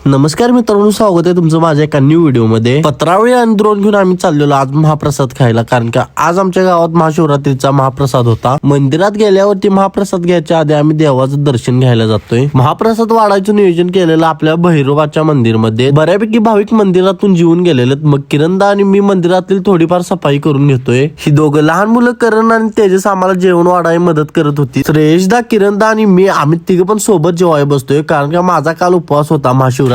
नमस्कार मित्रांनो, स्वागत आहे तुमचं माझ्या एका न्यू व्हिडिओ मध्ये। पत्रावळी आणि द्रोण घेऊन आम्ही चाललेलो आज महाप्रसाद खायला, कारण का आज आमच्या गावात महाशिवरात्रीचा महाप्रसाद होता। मंदिरात गेल्यावरती महाप्रसाद घ्यायच्या आधी आम्ही देवाचं दर्शन घ्यायला जातोय। महाप्रसाद वाढायचं नियोजन केलेलं आपल्या भैरवाच्या मंदिरमध्ये। बऱ्यापैकी भाविक मंदिरातून जीवन गेलेले, मग किरणदा आणि मी मंदिरातील थोडीफार सफाई करून घेतोय। ही दोघं लहान मुलं करण आणि तेजस आम्हाला जेवण वाढायला मदत करत होती। श्रेयसदा, किरणदा आणि मी आम्ही तिघं पण सोबत जेवाय बसतोय, कारण का माझा काल उपवास होता महाशिवरात्रीचा,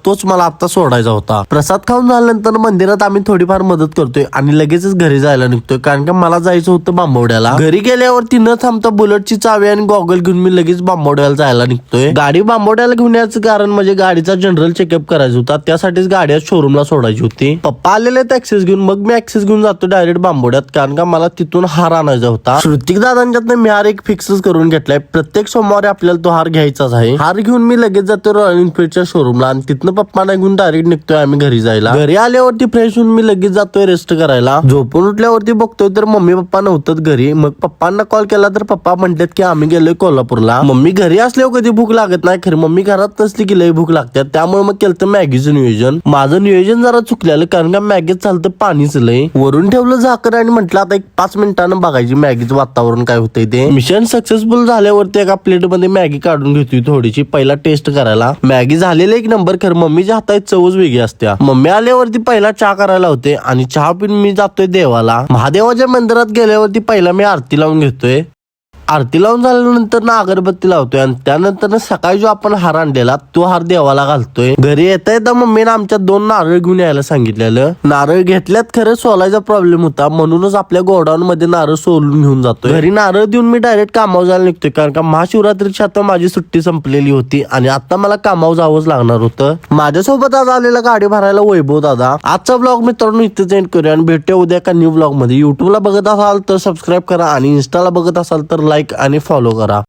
तोच मला आता सोडायचा होता। प्रसाद खाऊन झाल्यानंतर मंदिरात आम्ही थोडीफार मदत करतोय आणि लगेचच घरी जायला निघतोय, कारण का मला जायचं होतं बांबवड्याला। घरी गेल्यावरती न थांबता बुलेटची चावी आणि गॉगल घेऊन मी लगेच बांबवड्याला जायला निघतोय। गाडी बांबवड्याला घेऊन याचं कारण म्हणजे गाडीचा जनरल चेकअप करायचा होता, त्यासाठीच गाडी शोरूमला सोडायची होती। पप्पा आलेले ऍक्सेस घेऊन, मग मी ऍक्सेस घेऊन जातो डायरेक्ट बांबवड्यात, कारण का मला तिथून हार आणायचा होता। श्रुतिक दादांच्यात मी हार एक फिक्सच करून घेतलाय, प्रत्येक सोमवारी आपल्याला तो हार घ्यायचाच आहे। हार घेऊन मी लगेच जातो रॉयल एनफील्डच्या शोरूमला आणि तिथनं पप्पांना घेऊन डायरेक्ट निघतोय आम्ही घरी जायला। घरी आल्यावरती फ्रेश होऊन मी लगेच जातोय रेस्ट करायला। झोपून उठल्यावरती बघतोय तर मम्मी पप्पा नव्हतं घरी, मग पप्पांना कॉल केला तर पप्पा म्हणतात की आम्ही गेलोय कोल्हापूरला। मम्मी घरी असल्यावर कधी भूक लागत नाही, खरं मम्मी घरात नसली की लई भूक लागते, त्यामुळे मग केलं मॅगीचं नियोजन। माझं नियोजन जरा चुकलेलं, कारण का मॅगीत चालतं पाणीच लय। वरून ठेवलं झाकण आणि म्हटलं आता एक 5 मिनिटांनं बघायची मॅगीचं वातावरण काय होतंय ते। मिशन सक्सेसफुल झाल्यावरती एका प्लेट मध्ये मॅगी काढून घेतोय थोडीशी, पहिला टेस्ट करायला। मॅगी झालेली एक नंबर, खरं मम्मीच्या हातात चवच वेगळी असत्या। मम्मी आल्यावरती पहिला चहा करायला होते आणि चहा पिऊन मी जातोय देवाला। महादेवाच्या मंदिरात गेल्यावरती पहिला मी आरती लावून घेतोय। आरती लावून झाल्यानंतर ना अगरबत्ती लावतोय आणि त्यानंतर सकाळी जो आपण हार आणलेला तो हार देवाला घालतोय। घरी येता येता मम्मीने आमच्या 2 नारळ घेऊन यायला सांगितलेलं। नारळ घेतल्यात, खरं सोलायचा प्रॉब्लेम होता, म्हणूनच आपल्या गोडाऊन मध्ये नारळ सोलून घेऊन जातोय। घरी नारळ देऊन मी डायरेक्ट कामावर जायला निघतोय, कारण का महाशिवरात्रीची आता माझी सुट्टी संपलेली होती आणि आता मला कामावर जावंच लागणार होतं। माझ्यासोबत आज आलेला गाडी भरायला वैभव दादा। आजचा ब्लॉग मित्रांनो इथेच एंड करूया आणि भेटूया उद्या एका न्यू ब्लॉग मध्ये। युट्यूबला बघत असाल तर सबस्क्राईब करा आणि इन्स्टाला बघत असाल तर लाईक आणि फॉलो करा।